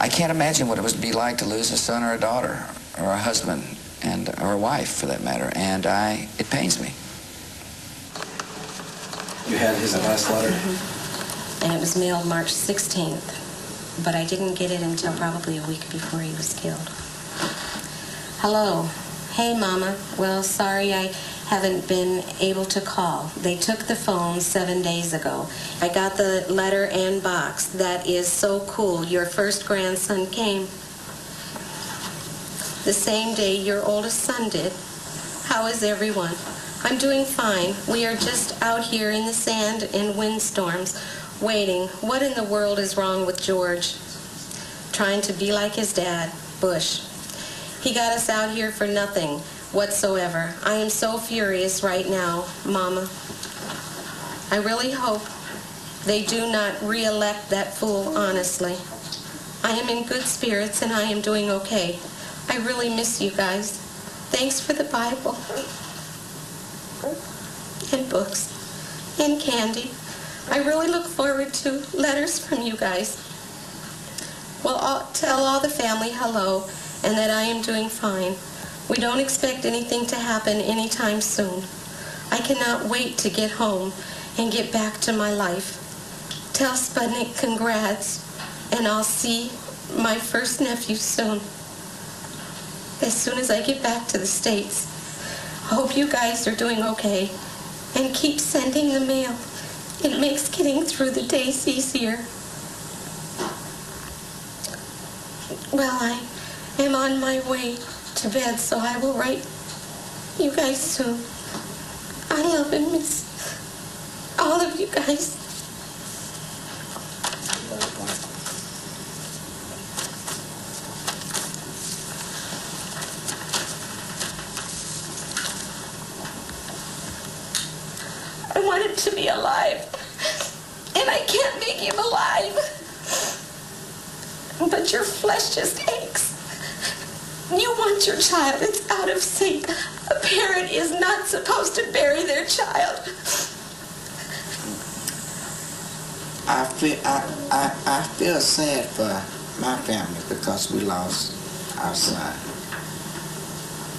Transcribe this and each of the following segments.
I can't imagine what it would be like to lose a son or a daughter or a husband or a wife, for that matter, and it pains me. You had his last letter? Mm-hmm. And it was mailed March 16th, but I didn't get it until probably a week before he was killed. Hello. Hey, Mama. Well, sorry I haven't been able to call. They took the phone 7 days ago. I got the letter and box. That is so cool. Your first grandson came the same day your oldest son did. How is everyone? I'm doing fine. We are just out here in the sand and windstorms, waiting. What in the world is wrong with George? Trying to be like his dad, Bush. He got us out here for nothing whatsoever. I am so furious right now, Mama. I really hope they do not re-elect that fool, honestly. I am in good spirits and I am doing okay. I really miss you guys. Thanks for the Bible and books and candy. I really look forward to letters from you guys. Well, I'll tell all the family hello and that I am doing fine. We don't expect anything to happen anytime soon. I cannot wait to get home and get back to my life. Tell Sputnik congrats, and I'll see my first nephew soon. As soon as I get back to the States. I hope you guys are doing okay, and keep sending the mail. It makes getting through the days easier. Well, I am on my way to bed, so I will write you guys soon. I love and miss all of you guys. I wanted to be alive, and I can't make him alive. But your flesh just aches. You want your child. It's out of sync. A parent is not supposed to bury their child. I feel sad for my family because we lost our son.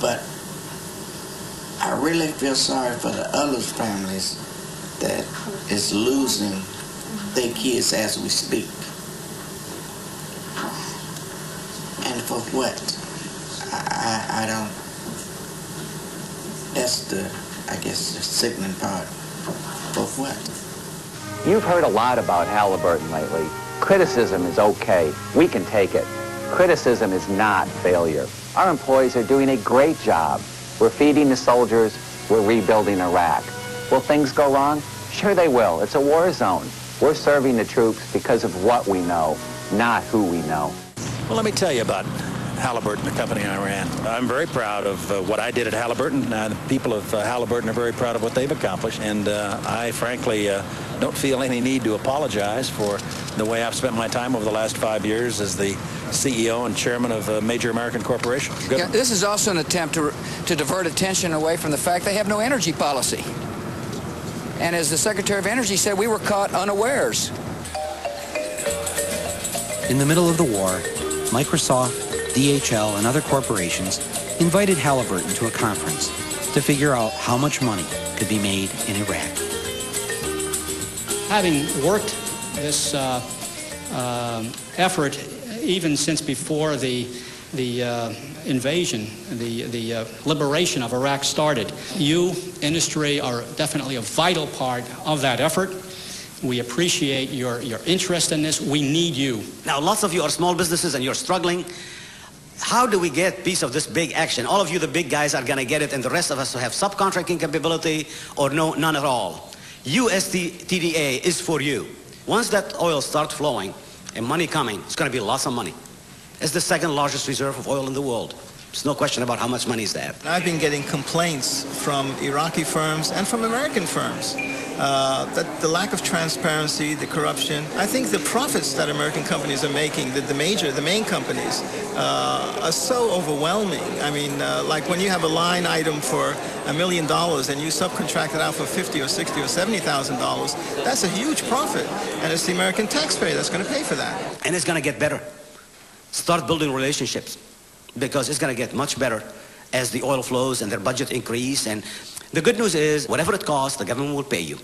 But I really feel sorry for the other families that is losing their kids as we speak. And for what? I don't, that's I guess, the sickening part. For what? You've heard a lot about Halliburton lately. Criticism is okay. We can take it. Criticism is not failure. Our employees are doing a great job. We're feeding the soldiers. We're rebuilding Iraq. Will things go wrong? Sure they will. It's a war zone. We're serving the troops because of what we know, not who we know. Well, let me tell you about Halliburton, the company I ran. I'm very proud of what I did at Halliburton. The people of Halliburton are very proud of what they've accomplished, and I frankly don't feel any need to apologize for the way I've spent my time over the last 5 years as the CEO and chairman of a major American corporation. Yeah, this is also an attempt to divert attention away from the fact they have no energy policy. And as the Secretary of Energy said, we were caught unawares. In the middle of the war, Microsoft, DHL, and other corporations invited Halliburton to a conference to figure out how much money could be made in Iraq. Having worked this effort even since before the invasion, the liberation of Iraq started, you, industry, are definitely a vital part of that effort. We appreciate your interest in this. We need you. Now, lots of you are small businesses and you're struggling. How do we get a piece of this big action? All of you, the big guys, are going to get it, and the rest of us who have subcontracting capability or none at all. USTDA is for you. Once that oil starts flowing and money coming, it's going to be lots of money. It's the second largest reserve of oil in the world. There's no question about how much money is that. I've been getting complaints from Iraqi firms and from American firms that the lack of transparency, the corruption. I think the profits that American companies are making, the main companies, are so overwhelming. I mean, like when you have a line item for $1 million and you subcontract it out for $50,000 or $60,000 or $70,000, that's a huge profit. And it's the American taxpayer that's going to pay for that. And it's going to get better. Start building relationships, because it's going to get much better as the oil flows and their budget increase. And the good news is, whatever it costs, the government will pay you.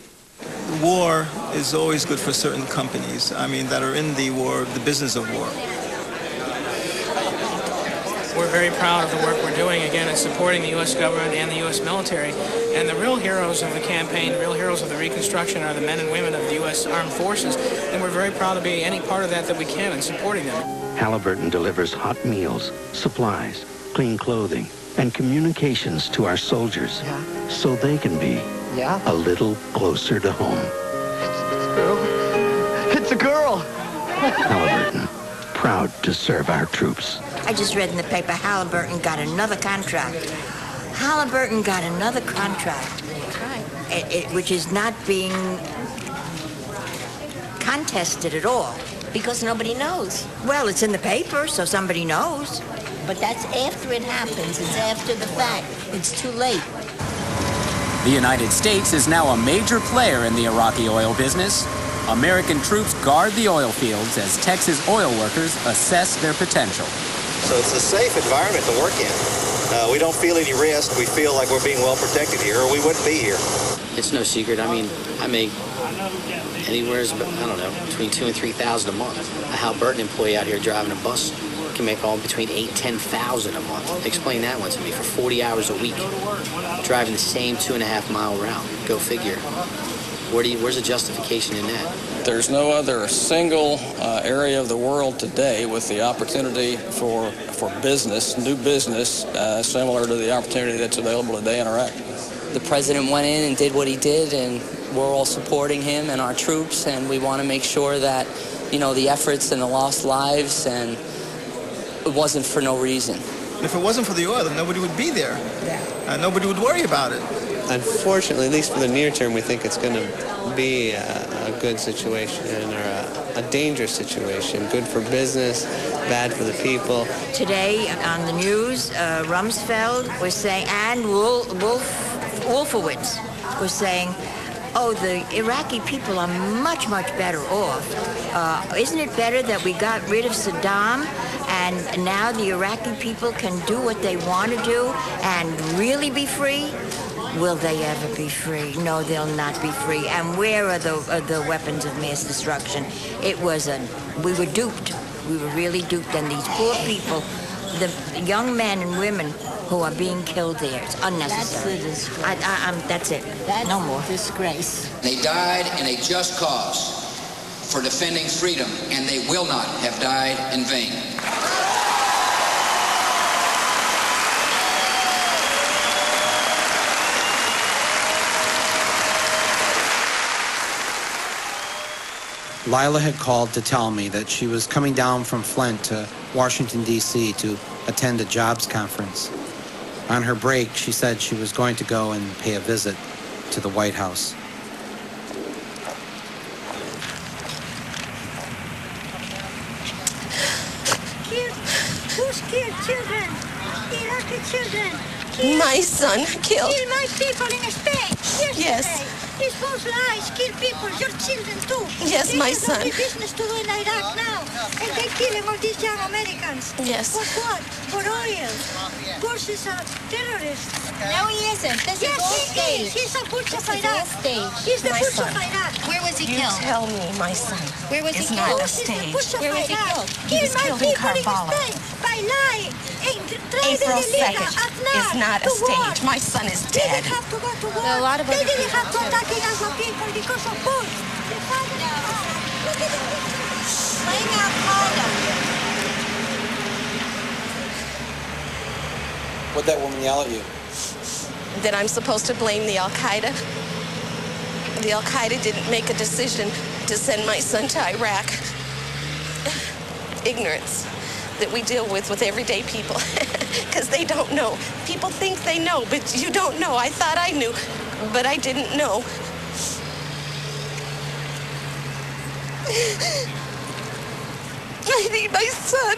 War is always good for certain companies, I mean, that are in the war, the business of war. We're very proud of the work we're doing, again, in supporting the U.S. government and the U.S. military. And the real heroes of the campaign, the real heroes of the Reconstruction are the men and women of the U.S. Armed Forces. And we're very proud to be any part of that we can in supporting them. Halliburton delivers hot meals, supplies, clean clothing, and communications to our soldiers so they can be a little closer to home. It's a girl! Halliburton, proud to serve our troops. I just read in the paper Halliburton got another contract. Halliburton got another contract. Which is not being contested at all. Because nobody knows. Well, it's in the paper, so somebody knows. But that's after it happens. It's after the fact. It's too late. The United States is now a major player in the Iraqi oil business. American troops guard the oil fields as Texas oil workers assess their potential. So it's a safe environment to work in. We don't feel any risk. We feel like we're being well protected here, or we wouldn't be here. It's no secret. I mean, I make anywhere, I don't know, between $2,000 and $3,000 a month. A Halliburton employee out here driving a bus can make all between $8,000 and $10,000 a month. Explain that one to me. For 40 hours a week, driving the same 2.5-mile route. Go figure. Where's the justification in that? There's no other single area of the world today with the opportunity for business, new business, similar to the opportunity that's available today in Iraq. The president went in and did what he did, and we're all supporting him and our troops, and we want to make sure that, you know, the efforts and the lost lives, and it wasn't for no reason. If it wasn't for the oil, then nobody would be there. Nobody would worry about it. Unfortunately, at least for the near term, we think it's going to be a good situation or a dangerous situation. Good for business, bad for the people. Today on the news, Rumsfeld was saying, and Wolfowitz was saying, oh, the Iraqi people are much, much better off. Isn't it better that we got rid of Saddam and now the Iraqi people can do what they want to do and really be free? Will they ever be free? No, they'll not be free. And where are the weapons of mass destruction? We were duped. We were really duped. And these poor people, the young men and women who are being killed there, it's unnecessary. That's the disgrace. That's it. That's no more. Disgrace. They died in a just cause for defending freedom, and they will not have died in vain. Lila had called to tell me that she was coming down from Flint to Washington, D.C. to attend a jobs conference. On her break, she said she was going to go and pay a visit to the White House. Who's killed children? Iraqi children. My son killed. Kill my people in Spain. Yes. These false lies kill people, your children too. Yes, my son. They have no business to do in Iraq now. And they killing all these young Americans. Yes. For what? For oil. Bush is a terrorist. No, he isn't. This is all staged. He's a Bush of This is Iraq. all staged. He's the My Bush son. of Iraq. Where was he You killed? tell me, my son. Where was he It's killed? not a Bush is the stage. Bush of Where was he Iraq. killed? He was Kill my killed in people Karbala. Spain by lying. April 2nd is not a stage. My son is They dead. didn't have to go to war. There are a lot of They other didn't people, have to too. attack innocent people because of Bush. The father look at the Blame Al-Qaeda. What'd that woman yell at you? That I'm supposed to blame the Al-Qaeda. The Al-Qaeda didn't make a decision to send my son to Iraq. Ignorance that we deal with everyday people, because they don't know. People think they know, but you don't know. I thought I knew, but I didn't know. I need my son.